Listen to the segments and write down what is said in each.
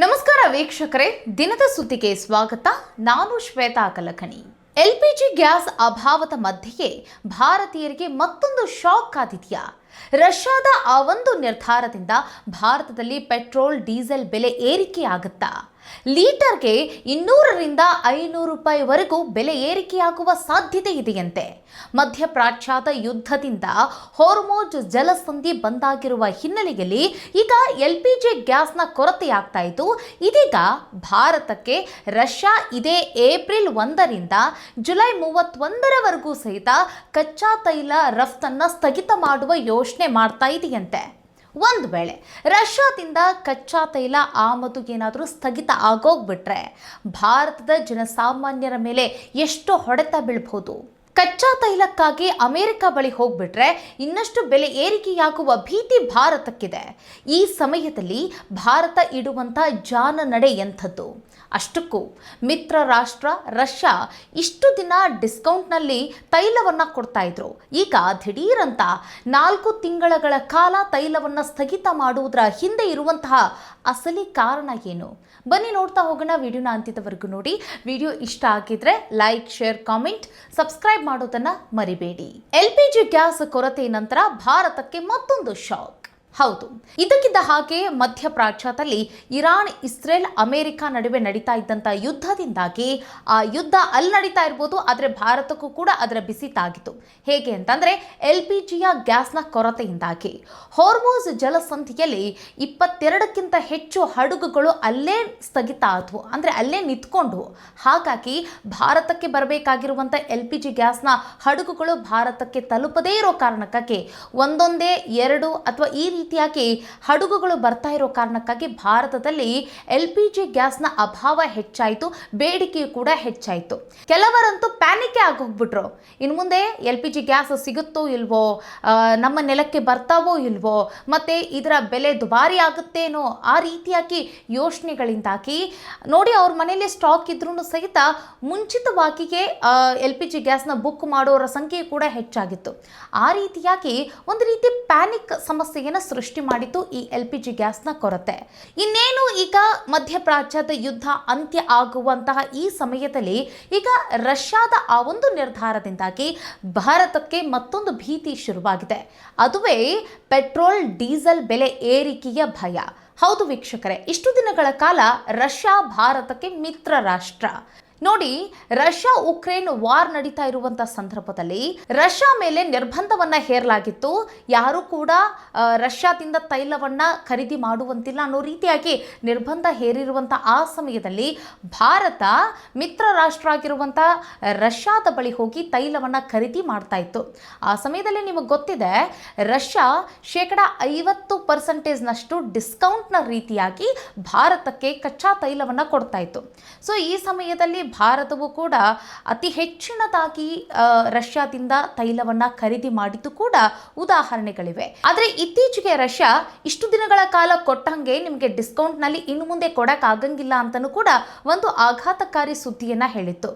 ನಮಸ್ಕಾರ ವೀಕ್ಷಕರೇ, ದಿನದ ಸುದ್ದಿಗೆ ಸ್ವಾಗತ. ನಾನು ಶ್ವೇತಾ ಕಲಕಣಿ. ಎಲ್ಪಿಜಿ ಗ್ಯಾಸ್ ಅಭಾವದ ಮಧ್ಯೆಯೇ ಭಾರತೀಯರಿಗೆ ಮತ್ತೊಂದು ಶಾಕ್ ಕಾದಿದೆಯಾ? ರಷ್ಯಾದ ಆ ಒಂದು ನಿರ್ಧಾರದಿಂದ ಭಾರತದಲ್ಲಿ ಪೆಟ್ರೋಲ್ ಡೀಸೆಲ್ ಬೆಲೆ ಏರಿಕೆಯಾಗುತ್ತಾ? ಲೀಟರ್ಗೆ 200ರಿಂದ 500 ರೂಪಾಯಿವರೆಗೂ ಬೆಲೆ ಏರಿಕೆಯಾಗುವ ಸಾಧ್ಯತೆ ಇದೆಯಂತೆ. ಮಧ್ಯಪ್ರಾಚ್ಯದ ಯುದ್ಧದಿಂದ ಹೊರ್ಮುಜ್ ಜಲಸಂಧಿ ಬಂದಾಗಿರುವ ಹಿನ್ನೆಲೆಯಲ್ಲಿ ಈಗ ಎಲ್ಪಿಜಿ ಗ್ಯಾಸ್ನ ಕೊರತೆಯಾಗ್ತಾ ಇದ್ದು, ಇದೀಗ ಭಾರತಕ್ಕೆ ರಷ್ಯಾ ಇದೇ ಏಪ್ರಿಲ್ 1ರಿಂದ ಜುಲೈ 31ರವರೆಗೂ ಸಹಿತ ಕಚ್ಚಾ ತೈಲ ರಫ್ತನ್ನು ಸ್ಥಗಿತ ಮಾಡುವ ಯೋಚನೆ ಮಾಡ್ತಾ ಇದೆಯಂತೆ. ಒಂದು ವೇಳೆ ರಷ್ಯಾದಿಂದ ಕಚ್ಚಾ ತೈಲ ಆಮದು ಏನಾದರೂ ಸ್ಥಗಿತ ಆಗೋಗ್ಬಿಟ್ರೆ ಭಾರತದ ಜನಸಾಮಾನ್ಯರ ಮೇಲೆ ಎಷ್ಟು ಹೊಡೆತ ಬೀಳ್ಬಹುದು? ಕಚ್ಚಾ ತೈಲಕ್ಕಾಗಿ ಅಮೆರಿಕ ಬಳಿ ಹೋಗ್ಬಿಟ್ರೆ ಇನ್ನಷ್ಟು ಬೆಲೆ ಏರಿಕೆಯಾಗುವ ಭೀತಿ ಭಾರತಕ್ಕಿದೆ. ಈ ಸಮಯದಲ್ಲಿ ಭಾರತ ಇಡುವಂಥ ಜಾನ ನಡೆ ಎಂಥದ್ದು? ಅಷ್ಟಕ್ಕೂ ಮಿತ್ರ ರಾಷ್ಟ್ರ ರಷ್ಯಾ ಇಷ್ಟು ದಿನ ಡಿಸ್ಕೌಂಟ್ನಲ್ಲಿ ತೈಲವನ್ನು ಕೊಡ್ತಾ ಇದ್ರು. ಈಗ ದಿಢೀರಂತ 4 ತಿಂಗಳ ಕಾಲ ತೈಲವನ್ನು ಸ್ಥಗಿತ ಮಾಡುವುದರ ಹಿಂದೆ ಇರುವಂತಹ ಅಸಲಿ ಕಾರಣ ಏನು? ಬನ್ನಿ ನೋಡ್ತಾ ಹೋಗೋಣ. ವಿಡಿಯೋನ ಅಂತ್ಯದವರೆಗೂ ನೋಡಿ. ವಿಡಿಯೋ ಇಷ್ಟ ಆಗಿದ್ರೆ ಲೈಕ್, ಶೇರ್, ಕಾಮೆಂಟ್, ಸಬ್ಸ್ಕ್ರೈಬ್ ಮಾಡೋದನ್ನ ಮರಿಬೇಡಿ. ಎಲ್ಪಿಜಿ ಗ್ಯಾಸ್ ಕೊರತೆ ನಂತರ ಭಾರತಕ್ಕೆ ಮತ್ತೊಂದು ಶಾಕ್. ಹೌದು, ಇದಕ್ಕಿದ್ದ ಹಾಗೆ ಮಧ್ಯಪ್ರಾಚ್ಯದಲ್ಲಿ ಇರಾನ್, ಇಸ್ರೇಲ್, ಅಮೆರಿಕ ನಡುವೆ ನಡೀತಾ ಇದ್ದಂಥ ಯುದ್ಧದಿಂದಾಗಿ ಆ ಯುದ್ಧ ಅಲ್ಲಿ ನಡೀತಾ ಇರ್ಬೋದು, ಆದರೆ ಭಾರತಕ್ಕೂ ಕೂಡ ಅದರ ಬಿಸಿ ತಾಗಿತು. ಹೇಗೆ ಅಂತಂದರೆ ಎಲ್ಪಿಜಿಯ ಗ್ಯಾಸ್ನ ಕೊರತೆಯಿಂದಾಗಿ ಹೊರ್ಮುಜ್ ಜಲಸಂಧಿಯಲ್ಲಿ 22ಕ್ಕಿಂತ ಹೆಚ್ಚು ಹಡಗುಗಳು ಅಲ್ಲೇ ಸ್ಥಗಿತ ಆದವು, ಅಂದರೆ ಅಲ್ಲೇ ನಿಂತ್ಕೊಂಡು. ಹಾಗಾಗಿ ಭಾರತಕ್ಕೆ ಬರಬೇಕಾಗಿರುವಂಥ LPG ಗ್ಯಾಸ್ನ ಹಡಗುಗಳು ಭಾರತಕ್ಕೆ ತಲುಪದೇ ಇರೋ ಕಾರಣಕ್ಕಾಗಿ ಒಂದೊಂದೇ 2 ಅಥವಾ ಈ ರೀತಿಯಾಗಿ ಹಡಗುಗಳು ಬರ್ತಾ ಇರೋ ಕಾರಣಕ್ಕಾಗಿ ಭಾರತದಲ್ಲಿ LPG ಗ್ಯಾಸ್ನ ಅಭಾವ ಹೆಚ್ಚಾಯಿತು, ಬೇಡಿಕೆಯು ಕೂಡ ಹೆಚ್ಚಾಯಿತು. ಕೆಲವರಂತೂ ಪ್ಯಾನಿಕ್ ಆಗೋಗ್ಬಿಟ್ರು. ಇನ್ನು ಮುಂದೆ LPG ಗ್ಯಾಸ್ ಸಿಗುತ್ತೋ ಇಲ್ವೋ, ನಮ್ಮ ನೆಲಕ್ಕೆ ಬರ್ತಾವೋ ಇಲ್ವೋ, ಮತ್ತೆ ಇದರ ಬೆಲೆ ದುಬಾರಿ ಆಗುತ್ತೇನೋ, ಆ ರೀತಿಯಾಗಿ ಯೋಚನೆಗಳಿಂದಾಗಿ ನೋಡಿ ಅವ್ರ ಮನೆಯಲ್ಲಿ ಸ್ಟಾಕ್ ಇದ್ರೂ ಸಹಿತ ಮುಂಚಿತವಾಗಿಯೇ LPG ಗ್ಯಾಸ್ನ ಬುಕ್ ಮಾಡೋರ ಸಂಖ್ಯೆ ಕೂಡ ಹೆಚ್ಚಾಗಿತ್ತು. ಆ ರೀತಿಯಾಗಿ ಒಂದು ರೀತಿ ಪ್ಯಾನಿಕ್ ಸಮಸ್ಯೆಯನ್ನು ಸೃಷ್ಟಿ ಮಾಡಿತು ಈ LPG ಗ್ಯಾಸ್ನ ಕೊರತೆ. ಇನ್ನೇನು ಈಗ ಮಧ್ಯಪ್ರಾಚ್ಯದ ಯುದ್ಧ ಅಂತ್ಯ ಆಗುವಂತಹ ಈ ಸಮಯದಲ್ಲಿ ಈಗ ರಷ್ಯಾದ ಆ ಒಂದು ನಿರ್ಧಾರದಿಂದಾಗಿ ಭಾರತಕ್ಕೆ ಮತ್ತೊಂದು ಭೀತಿ ಶುರುವಾಗಿದೆ. ಅದುವೇ ಪೆಟ್ರೋಲ್ ಡೀಸೆಲ್ ಬೆಲೆ ಏರಿಕೆಯ ಭಯ. ಹೌದು ವೀಕ್ಷಕರೇ, ಇಷ್ಟು ದಿನಗಳ ಕಾಲ ರಷ್ಯಾ ಭಾರತಕ್ಕೆ ಮಿತ್ರ ರಾಷ್ಟ್ರ. ನೋಡಿ, ರಷ್ಯಾ ಉಕ್ರೇನ್ ವಾರ್ ನಡೀತಾ ಇರುವಂಥ ಸಂದರ್ಭದಲ್ಲಿ ರಷ್ಯಾ ಮೇಲೆ ನಿರ್ಬಂಧವನ್ನು ಹೇರಲಾಗಿತ್ತು. ಯಾರು ಕೂಡ ರಷ್ಯಾದಿಂದ ತೈಲವನ್ನು ಖರೀದಿ ಮಾಡುವಂತಿಲ್ಲ ಅನ್ನೋ ರೀತಿಯಾಗಿ ನಿರ್ಬಂಧ ಹೇರಿರುವಂಥ ಆ ಸಮಯದಲ್ಲಿ ಭಾರತ ಮಿತ್ರ ರಾಷ್ಟ್ರ ಆಗಿರುವಂಥ ರಷ್ಯಾದ ಬಳಿ ಹೋಗಿ ತೈಲವನ್ನು ಖರೀದಿ ಮಾಡ್ತಾ ಇತ್ತು. ಆ ಸಮಯದಲ್ಲಿ ನಿಮಗೆ ಗೊತ್ತಿದೆ, ರಷ್ಯಾ 50% ಡಿಸ್ಕೌಂಟ್ನ ರೀತಿಯಾಗಿ ಭಾರತಕ್ಕೆ ಕಚ್ಚಾ ತೈಲವನ್ನು ಕೊಡ್ತಾ ಇತ್ತು. ಸೊ ಈ ಸಮಯದಲ್ಲಿ ಭಾರತವು ಕೂಡ ಅತಿ ಹೆಚ್ಚಿನದಾಗಿ ರಷ್ಯಾದಿಂದ ತೈಲವನ್ನು ಖರೀದಿ ಮಾಡಿದ್ದು ಕೂಡ ಉದಾಹರಣೆಗಳಿವೆ. ಆದರೆ ಇತ್ತೀಚೆಗೆ ರಷ್ಯಾ ಇಷ್ಟು ದಿನಗಳ ಕಾಲ ಕೊಟ್ಟಂಗೆ ನಿಮಗೆ ಡಿಸ್ಕೌಂಟ್ನಲ್ಲಿ ಇನ್ನು ಮುಂದೆ ಕೊಡೋಕ್ಕಾಗಂಗಿಲ್ಲ ಅಂತಲೂ ಕೂಡ ಒಂದು ಆಘಾತಕಾರಿ ಸುದ್ದಿಯನ್ನು ಹೇಳಿತ್ತು.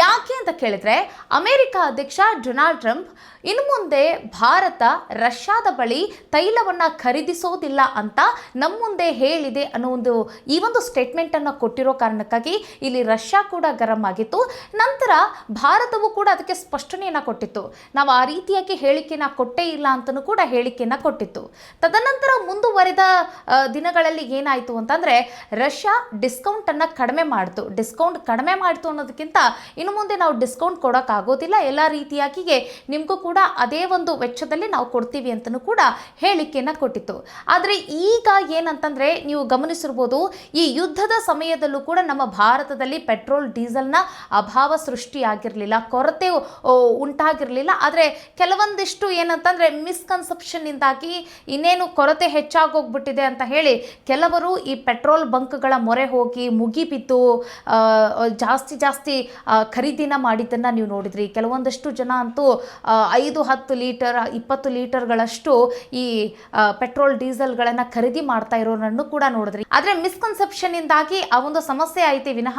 ಯಾಕೆ ಅಂತ ಕೇಳಿದ್ರೆ, ಅಮೆರಿಕ ಅಧ್ಯಕ್ಷ ಡೊನಾಲ್ಡ್ ಟ್ರಂಪ್ ಇನ್ನು ಮುಂದೆ ಭಾರತ ರಷ್ಯಾದ ಬಳಿ ತೈಲವನ್ನು ಖರೀದಿಸೋದಿಲ್ಲ ಅಂತ ನಮ್ಮ ಮುಂದೆ ಹೇಳಿದೆ ಅನ್ನೋ ಈ ಒಂದು ಸ್ಟೇಟ್ಮೆಂಟನ್ನು ಕೊಟ್ಟಿರೋ ಕಾರಣಕ್ಕಾಗಿ ಇಲ್ಲಿ ರಷ್ಯಾ ಕೂಡ ಗರಂ ಆಗಿತ್ತು. ನಂತರ ಭಾರತವು ಕೂಡ ಅದಕ್ಕೆ ಸ್ಪಷ್ಟನೆಯನ್ನು ಕೊಟ್ಟಿತ್ತು. ನಾವು ಆ ರೀತಿಯಾಗಿ ಹೇಳಿಕೆಯನ್ನು ಕೊಟ್ಟೇ ಇಲ್ಲ ಅಂತಲೂ ಕೂಡ ಹೇಳಿಕೆಯನ್ನು ಕೊಟ್ಟಿತ್ತು. ತದನಂತರ ಮುಂದುವರೆದ ದಿನಗಳಲ್ಲಿ ಏನಾಯಿತು ಅಂತಂದರೆ ರಷ್ಯಾ ಡಿಸ್ಕೌಂಟನ್ನು ಕಡಿಮೆ ಮಾಡಿತು. ಡಿಸ್ಕೌಂಟ್ ಕಡಿಮೆ ಮಾಡಿತು ಅನ್ನೋದಕ್ಕಿಂತ ಇನ್ನು ಮುಂದೆ ನಾವು ಡಿಸ್ಕೌಂಟ್ ಕೊಡೋಕ್ಕಾಗೋದಿಲ್ಲ, ಎಲ್ಲ ರೀತಿಯಾಗಿ ನಿಮಗೂ ಕೂಡ ಅದೇ ಒಂದು ವೆಚ್ಚದಲ್ಲಿ ನಾವು ಕೊಡ್ತೀವಿ ಅಂತಲೂ ಕೂಡ ಹೇಳಿಕೆಯನ್ನು ಕೊಟ್ಟಿತ್ತು. ಆದರೆ ಈಗ ಏನಂತಂದರೆ ನೀವು ಗಮನಿಸಿರ್ಬೋದು, ಈ ಯುದ್ಧದ ಸಮಯದಲ್ಲೂ ಕೂಡ ನಮ್ಮ ಭಾರತದಲ್ಲಿ ಪೆಟ್ರೋಲ್ ಡೀಸೆಲ್ನ ಅಭಾವ ಸೃಷ್ಟಿಯಾಗಿರಲಿಲ್ಲ, ಕೊರತೆ ಉಂಟಾಗಿರಲಿಲ್ಲ. ಆದರೆ ಕೆಲವೊಂದಿಷ್ಟು ಏನಂತಂದರೆ ಮಿಸ್ಕನ್ಸೆಪ್ಷನ್ನಿಂದಾಗಿ ಇನ್ನೇನು ಕೊರತೆ ಹೆಚ್ಚಾಗೋಗ್ಬಿಟ್ಟಿದೆ ಅಂತ ಹೇಳಿ ಕೆಲವರು ಈ ಪೆಟ್ರೋಲ್ ಬಂಕ್ಗಳ ಮೊರೆ ಹೋಗಿ ಮುಗಿಬಿದ್ದು ಜಾಸ್ತಿ ಖರೀದಿನ ಮಾಡಿದ್ದನ್ನು ನೀವು ನೋಡಿದ್ರಿ. ಕೆಲವೊಂದಷ್ಟು ಜನ ಅಂತೂ 5-10 ಲೀಟರ್ 20 ಲೀಟರ್ಗಳಷ್ಟು ಈ ಪೆಟ್ರೋಲ್ ಡೀಸೆಲ್ಗಳನ್ನು ಖರೀದಿ ಮಾಡ್ತಾ ಇರೋರನ್ನು ಕೂಡ ನೋಡಿದ್ರಿ. ಆದರೆ ಮಿಸ್ಕನ್ಸೆಪ್ಷನ್ ಇಂದಾಗಿ ಆ ಒಂದು ಸಮಸ್ಯೆ ಐತೆ ವಿನಃ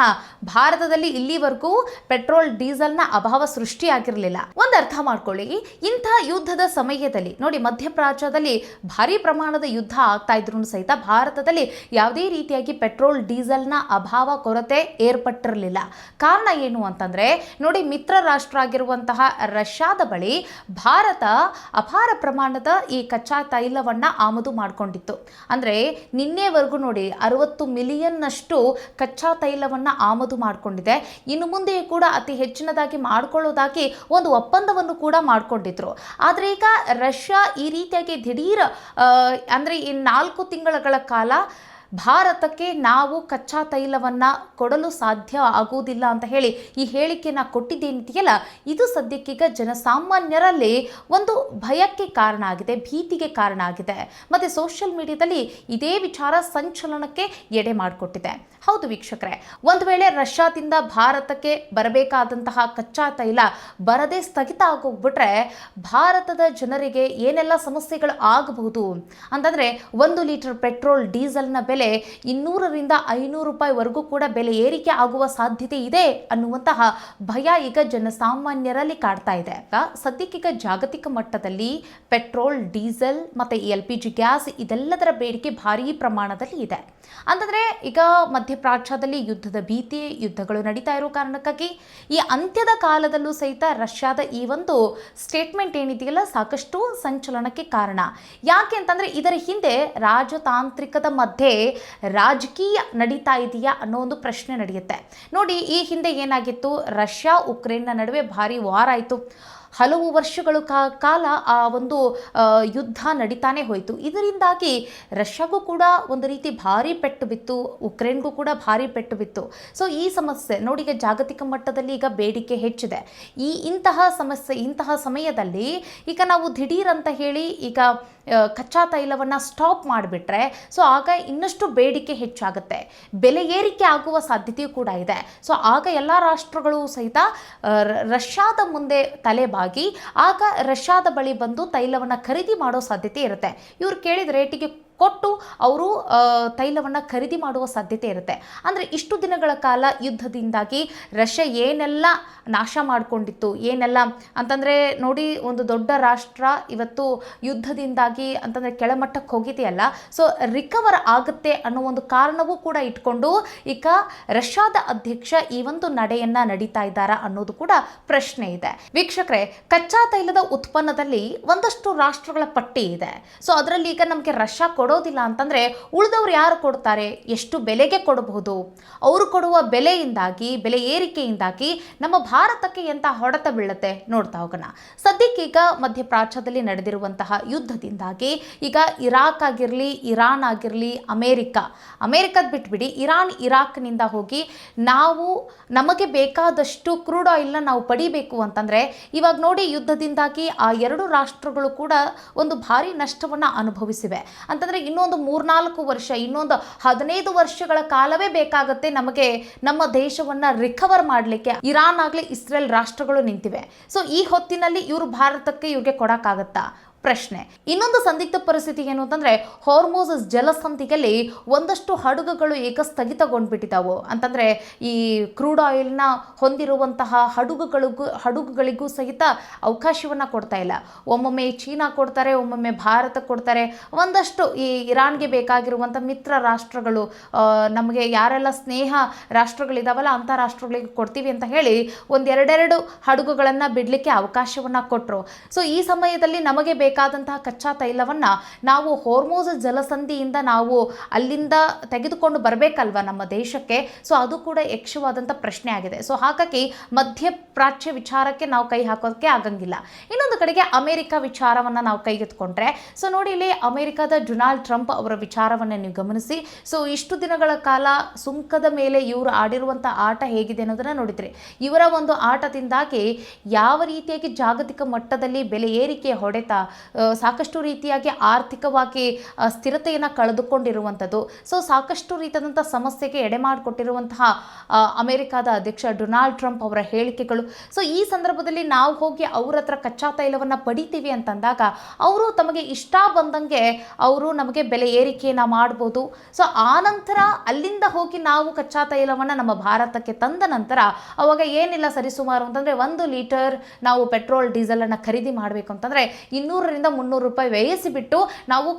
ಭಾರತದಲ್ಲಿ ಇಲ್ಲಿವರೆಗೂ ಪೆಟ್ರೋಲ್ ಡೀಸೆಲ್ನ ಅಭಾವ ಸೃಷ್ಟಿಯಾಗಿರಲಿಲ್ಲ. ಒಂದು ಅರ್ಥ ಮಾಡ್ಕೊಳ್ಳಿ, ಇಂಥ ಯುದ್ಧದ ಸಮಯದಲ್ಲಿ ನೋಡಿ, ಮಧ್ಯಪ್ರಾಚ್ಯದಲ್ಲಿ ಭಾರಿ ಪ್ರಮಾಣದ ಯುದ್ಧ ಆಗ್ತಾ ಇದ್ರು ಸಹಿತ ಭಾರತದಲ್ಲಿ ಯಾವುದೇ ರೀತಿಯಾಗಿ ಪೆಟ್ರೋಲ್ ಡೀಸೆಲ್ನ ಅಭಾವ ಕೊರತೆ ಏರ್ಪಟ್ಟಿರಲಿಲ್ಲ. ಕಾರಣ ಏನು ಅಂತಂದ್ರೆ ನೋಡಿ, ಮಿತ್ರ ರಾಷ್ಟ್ರ ಆಗಿರುವಂತಹ ರಷ್ಯಾದ ಬಳಿ ಭಾರತ ಅಪಾರ ಪ್ರಮಾಣದ ಈ ಕಚ್ಚಾ ತೈಲವನ್ನ ಆಮದು ಮಾಡಿಕೊಂಡಿತ್ತು. ಅಂದ್ರೆ ನಿನ್ನೆವರೆಗೂ ನೋಡಿ 60 ಮಿಲಿಯನ್ ಅಷ್ಟು ಕಚ್ಚಾ ತೈಲವನ್ನ ಆಮದು ಮಾಡಿಕೊಂಡಿದೆ. ಇನ್ನು ಮುಂದೆ ಕೂಡ ಅತಿ ಹೆಚ್ಚಿನದಾಗಿ ಮಾಡಿಕೊಳ್ಳೋದಾಗಿ ಒಂದು ಒಪ್ಪಂದವನ್ನು ಕೂಡ ಮಾಡಿಕೊಂಡಿದ್ರು. ಆದರೆ ಈಗ ರಷ್ಯಾ ಈ ರೀತಿಯಾಗಿ ದಿಢೀರ್ ಅಂದ್ರೆ ಈ 4 ತಿಂಗಳ ಕಾಲ ಭಾರತಕ್ಕೆ ನಾವು ಕಚ್ಚಾ ತೈಲವನ್ನು ಕೊಡಲು ಸಾಧ್ಯ ಆಗುವುದಿಲ್ಲ ಅಂತ ಹೇಳಿ ಈ ಹೇಳಿಕೆಯನ್ನು ಕೊಟ್ಟಿದ್ದೇನಿದೆಯಲ್ಲ, ಇದು ಸದ್ಯಕ್ಕೀಗ ಜನಸಾಮಾನ್ಯರಲ್ಲಿ ಒಂದು ಭಯಕ್ಕೆ ಕಾರಣ ಆಗಿದೆ, ಭೀತಿಗೆ ಕಾರಣ ಆಗಿದೆ. ಮತ್ತು ಸೋಷಿಯಲ್ ಮೀಡಿಯಾದಲ್ಲಿ ಇದೇ ವಿಚಾರ ಸಂಚಲನಕ್ಕೆ ಎಡೆ ಮಾಡಿಕೊಟ್ಟಿದೆ. ಹೌದು ವೀಕ್ಷಕರೇ, ಒಂದು ವೇಳೆ ರಷ್ಯಾದಿಂದ ಭಾರತಕ್ಕೆ ಬರಬೇಕಾದಂತಹ ಕಚ್ಚಾ ತೈಲ ಬರದೇ ಸ್ಥಗಿತ ಆಗೋಗ್ಬಿಟ್ರೆ ಭಾರತದ ಜನರಿಗೆ ಏನೆಲ್ಲ ಸಮಸ್ಯೆಗಳು ಆಗಬಹುದು ಅಂತಂದರೆ, 1 ಲೀಟರ್ ಪೆಟ್ರೋಲ್ ಡೀಸೆಲ್ನ ಬೆಲೆ 200ರಿಂದ 500 ರೂಪಾಯಿವರೆಗೂ ಕೂಡ ಬೆಲೆ ಏರಿಕೆ ಆಗುವ ಸಾಧ್ಯತೆ ಇದೆ ಅನ್ನುವಂತಹ ಭಯ ಈಗ ಜನಸಾಮಾನ್ಯರಲ್ಲಿ ಕಾಡ್ತಾ ಇದೆ. ಸದ್ಯಕ್ಕೀಗ ಜಾಗತಿಕ ಮಟ್ಟದಲ್ಲಿ ಪೆಟ್ರೋಲ್, ಡೀಸೆಲ್ ಮತ್ತು LPG ಗ್ಯಾಸ್ ಇದೆಲ್ಲದರ ಬೇಡಿಕೆ ಭಾರೀ ಪ್ರಮಾಣದಲ್ಲಿ ಇದೆ. ಅಂತಂದರೆ ಈಗ ಮಧ್ಯಪ್ರಾಚ್ಯದಲ್ಲಿ ಯುದ್ಧದ ಭೀತಿ, ಯುದ್ಧಗಳು ನಡೀತಾ ಇರೋ ಕಾರಣಕ್ಕಾಗಿ ಈ ಅಂತ್ಯದ ಕಾಲದಲ್ಲೂ ಸಹಿತ ರಷ್ಯಾದ ಈ ಒಂದು ಸ್ಟೇಟ್ಮೆಂಟ್ ಏನಿದೆಯಲ್ಲ ಸಾಕಷ್ಟು ಸಂಚಲನಕ್ಕೆ ಕಾರಣ. ಯಾಕೆ ಅಂತಂದರೆ ಇದರ ಹಿಂದೆ ರಾಜತಾಂತ್ರಿಕದ ಮಧ್ಯೆ ರಾಜಕೀಯ ನಡೀತಾ ಇದೆಯಾ ಅನ್ನೋ ಒಂದು ಪ್ರಶ್ನೆ ನಡೆಯುತ್ತೆ. ನೋಡಿ, ಈ ಹಿಂದೆ ಏನಾಗಿತ್ತು, ರಷ್ಯಾ ಉಕ್ರೇನ್ನ ನಡುವೆ ಭಾರಿ ವಾರ್ ಆಯಿತು. ಹಲವು ವರ್ಷಗಳ ಕಾಲ ಆ ಒಂದು ಯುದ್ಧ ನಡೀತಾನೆ ಹೋಯಿತು. ಇದರಿಂದಾಗಿ ರಷ್ಯಾಗೂ ಕೂಡ ಒಂದು ರೀತಿ ಭಾರಿ ಪೆಟ್ಟು ಬಿತ್ತು, ಉಕ್ರೇನ್ಗೂ ಕೂಡ ಭಾರಿ ಪೆಟ್ಟು ಬಿತ್ತು. ಸೊ ಈ ಸಮಸ್ಯೆ ನೋಡಿ, ಈಗ ಜಾಗತಿಕ ಮಟ್ಟದಲ್ಲಿ ಈಗ ಬೇಡಿಕೆ ಹೆಚ್ಚಿದೆ. ಇಂತಹ ಸಮಯದಲ್ಲಿ ಈಗ ನಾವು ದಿಢೀರ್ ಅಂತ ಹೇಳಿ ಈಗ ಕಚ್ಚಾ ತೈಲವನ್ನು ಸ್ಟಾಪ್ ಮಾಡಿಬಿಟ್ರೆ ಸೊ ಆಗ ಇನ್ನಷ್ಟು ಬೇಡಿಕೆ ಹೆಚ್ಚಾಗುತ್ತೆ, ಬೆಲೆ ಏರಿಕೆ ಆಗುವ ಸಾಧ್ಯತೆಯೂ ಕೂಡ ಇದೆ. ಸೊ ಆಗ ಎಲ್ಲ ರಾಷ್ಟ್ರಗಳು ಸಹಿತ ರಷ್ಯಾದ ಮುಂದೆ ತಲೆಬಾಗಿ ಆಗ ರಷ್ಯಾದ ಬಳಿ ಬಂದು ತೈಲವನ್ನು ಖರೀದಿ ಮಾಡೋ ಸಾಧ್ಯತೆ ಇರುತ್ತೆ. ಇವ್ರು ಕೇಳಿದ ರೇಟಿಗೆ ಕೊಟ್ಟು ಅವರು ತೈಲವನ್ನು ಖರೀದಿ ಮಾಡುವ ಸಾಧ್ಯತೆ ಇರುತ್ತೆ. ಅಂದರೆ ಇಷ್ಟು ದಿನಗಳ ಕಾಲ ಯುದ್ಧದಿಂದಾಗಿ ರಷ್ಯಾ ಏನೆಲ್ಲ ನಾಶ ಮಾಡಿಕೊಂಡಿತ್ತು, ಏನೆಲ್ಲ ಅಂತಂದರೆ ನೋಡಿ, ಒಂದು ದೊಡ್ಡ ರಾಷ್ಟ್ರ ಇವತ್ತು ಯುದ್ಧದಿಂದಾಗಿ ಅಂತಂದರೆ ಕೆಳಮಟ್ಟಕ್ಕೆ ಹೋಗಿದೆಯಲ್ಲ, ಸೊ ರಿಕವರ್ ಆಗುತ್ತೆ ಅನ್ನೋ ಒಂದು ಕಾರಣವೂ ಕೂಡ ಇಟ್ಕೊಂಡು ಈಗ ರಷ್ಯಾದ ಅಧ್ಯಕ್ಷ ಈ ಒಂದು ನಡೆಯನ್ನು ನಡೀತಾ ಇದ್ದಾರಾ ಅನ್ನೋದು ಕೂಡ ಪ್ರಶ್ನೆ ಇದೆ. ವೀಕ್ಷಕರೇ, ಕಚ್ಚಾ ತೈಲದ ಉತ್ಪನ್ನದಲ್ಲಿ ಒಂದಷ್ಟು ರಾಷ್ಟ್ರಗಳ ಪಟ್ಟಿ ಇದೆ. ಸೊ ಅದರಲ್ಲಿ ಈಗ ನಮಗೆ ರಷ್ಯಾ ಕೊಡೋದಿಲ್ಲ ಅಂತಂದರೆ ಉಳಿದವರು ಯಾರು ಕೊಡ್ತಾರೆ, ಎಷ್ಟು ಬೆಲೆಗೆ ಕೊಡಬಹುದು, ಅವರು ಕೊಡುವ ಬೆಲೆಯಿಂದಾಗಿ, ಬೆಲೆ ಏರಿಕೆಯಿಂದಾಗಿ ನಮ್ಮ ಭಾರತಕ್ಕೆ ಎಂಥ ಹೊಡೆತ ಬೀಳುತ್ತೆ ನೋಡ್ತಾ ಹೋಗೋಣ. ಸದ್ಯಕ್ಕೀಗ ಮಧ್ಯಪ್ರಾಚ್ಯದಲ್ಲಿ ನಡೆದಿರುವಂತಹ ಯುದ್ಧದಿಂದಾಗಿ ಈಗ ಇರಾಕ್ ಆಗಿರಲಿ, ಇರಾನ್ ಆಗಿರಲಿ, ಅಮೇರಿಕದ ಬಿಟ್ಬಿಡಿ, ಇರಾಕ್ನಿಂದ ಹೋಗಿ ನಮಗೆ ಬೇಕಾದಷ್ಟು ಕ್ರೂಡ್ ಆಯಿಲ್ನ ನಾವು ಪಡಿಬೇಕು ಅಂತಂದರೆ ಇವಾಗ ನೋಡಿ, ಯುದ್ಧದಿಂದಾಗಿ ಆ 2 ರಾಷ್ಟ್ರಗಳು ಕೂಡ ಒಂದು ಭಾರಿ ನಷ್ಟವನ್ನು ಅನುಭವಿಸಿವೆ. ಅಂತಂದರೆ ಇನ್ನೊಂದು 3-4 ವರ್ಷ, ಇನ್ನೊಂದು 15 ವರ್ಷಗಳ ಕಾಲವೇ ಬೇಕಾಗುತ್ತೆ ನಮಗೆ ನಮ್ಮ ದೇಶವನ್ನು ರಿಕವರ್ ಮಾಡಲಿಕ್ಕೆ. ಇರಾನ್ ಆಗಲಿ, ಇಸ್ರೇಲ್ ರಾಷ್ಟ್ರಗಳು ನಿಂತಿವೆ. ಸೊ ಈ ಹೊತ್ತಿನಲ್ಲಿ ಇವ್ರಿಗೆ ಕೊಡೋಕ್ಕಾಗತ್ತಾ ಪ್ರಶ್ನೆ. ಇನ್ನೊಂದು ಸಂದಿಗ್ಧ ಪರಿಸ್ಥಿತಿ ಏನು ಅಂತಂದರೆ, ಹಾರ್ಮುಜ್ ಜಲಸಂಧಿಯಲ್ಲಿ ಒಂದಷ್ಟು ಹಡಗುಗಳು ಈಗ ಸ್ಥಗಿತಗೊಂಡ್ಬಿಟ್ಟಿದ್ದಾವೆ. ಅಂತಂದರೆ ಈ ಕ್ರೂಡ್ ಆಯಿಲ್ನ ಹೊಂದಿರುವಂತಹ ಹಡಗುಗಳಿಗೂ ಸಹಿತ ಅವಕಾಶವನ್ನು ಕೊಡ್ತಾ ಇಲ್ಲ. ಒಮ್ಮೊಮ್ಮೆ ಚೀನಾ ಕೊಡ್ತಾರೆ, ಒಮ್ಮೊಮ್ಮೆ ಭಾರತ ಕೊಡ್ತಾರೆ. ಒಂದಷ್ಟು ಈ ಇರಾನ್ಗೆ ಬೇಕಾಗಿರುವಂಥ ಮಿತ್ರ ರಾಷ್ಟ್ರಗಳು, ನಮಗೆ ಯಾರೆಲ್ಲ ಸ್ನೇಹ ರಾಷ್ಟ್ರಗಳಿದಾವಲ್ಲ ಅಂಥ ರಾಷ್ಟ್ರಗಳಿಗೆ ಕೊಡ್ತೀವಿ ಅಂತ ಹೇಳಿ ಒಂದೆರಡೆರಡು ಹಡಗುಗಳನ್ನು ಬಿಡಲಿಕ್ಕೆ ಅವಕಾಶವನ್ನು ಕೊಟ್ಟರು. ಸೊ ಈ ಸಮಯದಲ್ಲಿ ನಮಗೆ ಬೇಕಾದಂತಹ ಕಚ್ಚಾ ತೈಲವನ್ನು ನಾವು ಹಾರ್ಮುಜ್ ಜಲಸಂಧಿಯಿಂದ ನಾವು ಅಲ್ಲಿಂದ ತೆಗೆದುಕೊಂಡು ಬರಬೇಕಲ್ವ ನಮ್ಮ ದೇಶಕ್ಕೆ. ಸೊ ಅದು ಕೂಡ ಯಕ್ಷವಾದಂಥ ಪ್ರಶ್ನೆ ಆಗಿದೆ. ಸೊ ಹಾಗಾಗಿ ಮಧ್ಯಪ್ರಾಚ್ಯ ವಿಚಾರಕ್ಕೆ ನಾವು ಕೈ ಹಾಕೋದಕ್ಕೆ ಆಗಂಗಿಲ್ಲ. ಇನ್ನೊಂದು ಕಡೆಗೆ ಅಮೆರಿಕ ವಿಚಾರವನ್ನು ನಾವು ಕೈಗೆತ್ಕೊಂಡ್ರೆ, ಸೊ ನೋಡಿ ಇಲ್ಲಿ ಅಮೆರಿಕದ ಡೊನಾಲ್ಡ್ ಟ್ರಂಪ್ ಅವರ ವಿಚಾರವನ್ನು ನೀವು ಗಮನಿಸಿ. ಸೊ ಇಷ್ಟು ದಿನಗಳ ಕಾಲ ಸುಂಕದ ಮೇಲೆ ಇವರು ಆಡಿರುವಂಥ ಆಟ ಹೇಗಿದೆ ಅನ್ನೋದನ್ನು ನೋಡಿದ್ರಿ. ಇವರ ಒಂದು ಆಟದಿಂದಾಗಿ ಯಾವ ರೀತಿಯಾಗಿ ಜಾಗತಿಕ ಮಟ್ಟದಲ್ಲಿ ಬೆಲೆ ಏರಿಕೆ ಹೊಡೆತ, ಸಾಕಷ್ಟು ರೀತಿಯಾಗಿ ಆರ್ಥಿಕವಾಗಿ ಸ್ಥಿರತೆಯನ್ನು ಕಳೆದುಕೊಂಡಿರುವಂಥದ್ದು. ಸೊ ಸಾಕಷ್ಟು ರೀತಿಯಾದಂಥ ಸಮಸ್ಯೆಗೆ ಎಡೆ ಮಾಡಿಕೊಟ್ಟಿರುವಂತಹ ಅಮೆರಿಕಾದ ಅಧ್ಯಕ್ಷ ಡೊನಾಲ್ಡ್ ಟ್ರಂಪ್ ಅವರ ಹೇಳಿಕೆಗಳು. ಸೊ ಈ ಸಂದರ್ಭದಲ್ಲಿ ನಾವು ಹೋಗಿ ಅವ್ರ ಹತ್ರ ಕಚ್ಚಾ ತೈಲವನ್ನು ಪಡಿತೀವಿ ಅಂತಂದಾಗ ಅವರು ತಮಗೆ ಇಷ್ಟ ಬಂದಂಗೆ ಅವರು ನಮಗೆ ಬೆಲೆ ಏರಿಕೆಯನ್ನು ಮಾಡ್ಬೋದು. ಸೊ ಆ ನಂತರ ಅಲ್ಲಿಂದ ಹೋಗಿ ನಾವು ಕಚ್ಚಾ ತೈಲವನ್ನು ನಮ್ಮ ಭಾರತಕ್ಕೆ ತಂದ ನಂತರ ಅವಾಗ ಏನಿಲ್ಲ, ಸರಿಸುಮಾರು ಅಂತಂದರೆ 1 ಲೀಟರ್ ನಾವು ಪೆಟ್ರೋಲ್ ಡೀಸೆಲನ್ನು ಖರೀದಿ ಮಾಡಬೇಕು ಅಂತಂದರೆ 200ರಿಂದ 300 ರೂಪಾಯಿ ವ್ಯಯಿಸಿಬಿಟ್ಟು ನಾವು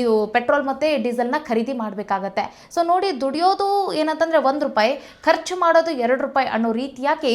ಇದು ಪೆಟ್ರೋಲ್ ಮತ್ತು ಡೀಸೆಲ್ನ ಖರೀದಿ ಮಾಡಬೇಕಾಗತ್ತೆ. ಸೊ ನೋಡಿ, ದುಡಿಯೋದು ಏನಂತಂದರೆ 1 ರೂಪಾಯಿ, ಖರ್ಚು ಮಾಡೋದು 2 ರೂಪಾಯಿ ಅನ್ನೋ ರೀತಿಯಾಗಿ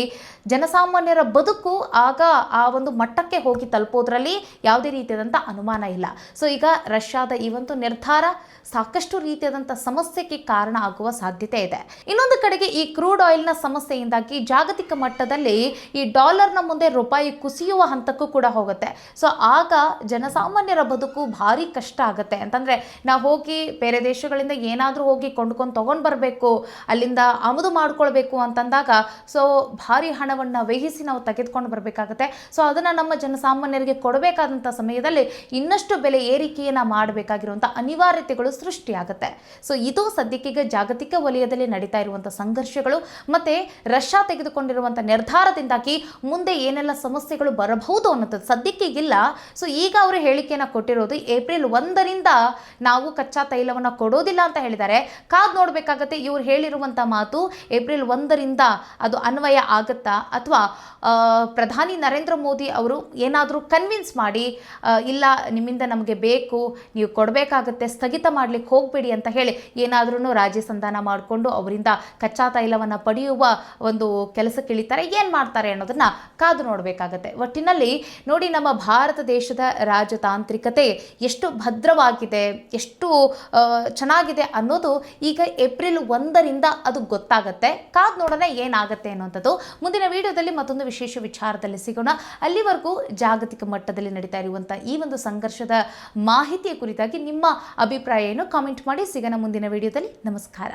ಜನಸಾಮಾನ್ಯರ ಬದುಕು ಆಗ ಆ ಒಂದು ಮಟ್ಟಕ್ಕೆ ಹೋಗಿ ತಲುಪೋದ್ರಲ್ಲಿ ಯಾವುದೇ ರೀತಿಯಾದಂಥ ಅನುಮಾನ ಇಲ್ಲ. ಸೊ ಈಗ ರಷ್ಯಾದ ಈ ಒಂದು ನಿರ್ಧಾರ ಸಾಕಷ್ಟು ರೀತಿಯಾದಂಥ ಸಮಸ್ಯೆಗೆ ಕಾರಣ ಆಗುವ ಸಾಧ್ಯತೆ ಇದೆ. ಇನ್ನೊಂದು ಕಡೆಗೆ ಈ ಕ್ರೂಡ್ ಆಯಿಲ್ನ ಸಮಸ್ಯೆಯಿಂದಾಗಿ ಜಾಗತಿಕ ಮಟ್ಟದಲ್ಲಿ ಈ ಡಾಲರ್ನ ಮುಂದೆ ರೂಪಾಯಿ ಕುಸಿಯುವ ಹಂತಕ್ಕೂ ಕೂಡ ಹೋಗುತ್ತೆ. ಸೊ ಆಗ ಜನಸಾಮಾನ್ಯರ ಬದುಕು ಭಾರಿ ಕಷ್ಟ ಆಗುತ್ತೆ. ಅಂತಂದರೆ ನಾವು ಹೋಗಿ ಬೇರೆ ದೇಶಗಳಿಂದ ಏನಾದರೂ ಹೋಗಿ ಕೊಂಡ್ಕೊಂಡು ತೊಗೊಂಡು ಬರಬೇಕು, ಅಲ್ಲಿಂದ ಆಮದು ಮಾಡ್ಕೊಳ್ಬೇಕು ಅಂತಂದಾಗ ಸೊ ಭಾರಿ ಹಣವನ್ನು ವ್ಯಯಿಸಿ ನಾವು ತೆಗೆದುಕೊಂಡು ಬರಬೇಕಾಗತ್ತೆ. ಸೊ ಅದನ್ನು ನಮ್ಮ ಜನಸಾಮಾನ್ಯರಿಗೆ ಕೊಡಬೇಕಾದಂಥ ಸಮಯದಲ್ಲಿ ಇನ್ನಷ್ಟು ಬೆಲೆ ಏರಿಕೆಯನ್ನು ಮಾಡಬೇಕಾಗಿರುವಂಥ ಅನಿವಾರ್ಯತೆಗಳು ಸೃಷ್ಟಿಯಾಗುತ್ತೆ. ಸೊ ಇದು ಸದ್ಯಕ್ಕೀಗ ಜಾಗತಿಕ ವಲಯದಲ್ಲಿ ನಡೀತಾ ಇರುವಂಥ ಸಂಘರ್ಷಗಳು ಮತ್ತು ರಷ್ಯಾ ತೆಗೆದುಕೊಂಡಿರುವಂಥ ನಿರ್ಧಾರದಿಂದಾಗಿ ಮುಂದೆ ಏನೆಲ್ಲ ಸಮಸ್ಯೆಗಳು ಬರಬಹುದು ಅನ್ನೋದು ಸದ್ಯಕ್ಕೀಗಿಲ್ಲ. ಸೊ ಈಗ ಅವರು ಹೇಳಿಕೆಯನ್ನು ಕೊಟ್ಟಿರೋದು ಏಪ್ರಿಲ್ 1ರಿಂದ ನಾವು ಕಚ್ಚಾ ತೈಲವನ್ನು ಕೊಡೋದಿಲ್ಲ ಅಂತ ಹೇಳಿದ್ದಾರೆ. ಕಾದು ನೋಡಬೇಕಾಗತ್ತೆ ಇವ್ರು ಹೇಳಿರುವಂಥ ಮಾತು ಏಪ್ರಿಲ್ 1ರಿಂದ ಅದು ಅನ್ವಯ ಆಗುತ್ತಾ, ಅಥವಾ ಪ್ರಧಾನಿ ನರೇಂದ್ರ ಮೋದಿ ಅವರು ಏನಾದರೂ ಕನ್ವಿನ್ಸ್ ಮಾಡಿ ಇಲ್ಲ ನಿಮ್ಮಿಂದ ನಮಗೆ ಬೇಕು, ನೀವು ಕೊಡಬೇಕಾಗತ್ತೆ, ಸ್ಥಗಿತ ಮಾಡಲಿಕ್ಕೆ ಹೋಗಬೇಡಿ ಅಂತ ಹೇಳಿ ಏನಾದ್ರೂ ರಾಜಿ ಸಂಧಾನ ಮಾಡಿಕೊಂಡು ಅವರಿಂದ ಕಚ್ಚಾ ತೈಲವನ್ನು ಪಡೆಯುವ ಒಂದು ಕೆಲಸಕ್ಕೆ ಇಳಿತಾರೆ. ಏನು ಮಾಡ್ತಾರೆ ಅನ್ನೋದನ್ನು ಕಾದು ನೋಡಬೇಕಾಗತ್ತೆ. ಒಟ್ಟಿನಲ್ಲಿ ನೋಡಿ, ನಮ್ಮ ಭಾರತ ದೇಶದ ರಾಜತಾಂತ್ರಿಕತೆ ಎಷ್ಟು ಭದ್ರವಾಗಿದೆ, ಎಷ್ಟು ಚೆನ್ನಾಗಿದೆ ಅನ್ನೋದು ಈಗ ಏಪ್ರಿಲ್ 1ರಿಂದ ಅದು ಗೊತ್ತಾಗುತ್ತೆ. ಕಾದು ನೋಡೋಣ ಏನಾಗುತ್ತೆ ಅನ್ನುವಂಥದ್ದು. ಮುಂದಿನ ವಿಡಿಯೋದಲ್ಲಿ ಮತ್ತೊಂದು ವಿಶೇಷ ವಿಚಾರದಲ್ಲಿ ಸಿಗೋಣ. ಅಲ್ಲಿವರೆಗೂ ಜಾಗತಿಕ ಮಟ್ಟದಲ್ಲಿ ನಡೀತಾ ಇರುವಂಥ ಈ ಒಂದು ಸಂಘರ್ಷದ ಮಾಹಿತಿಯ ಕುರಿತಾಗಿ ನಿಮ್ಮ ಅಭಿಪ್ರಾಯ ಏನು ಕಾಮೆಂಟ್ ಮಾಡಿ. ಸಿಗೋಣ ಮುಂದಿನ ವಿಡಿಯೋದಲ್ಲಿ. ನಮಸ್ಕಾರ.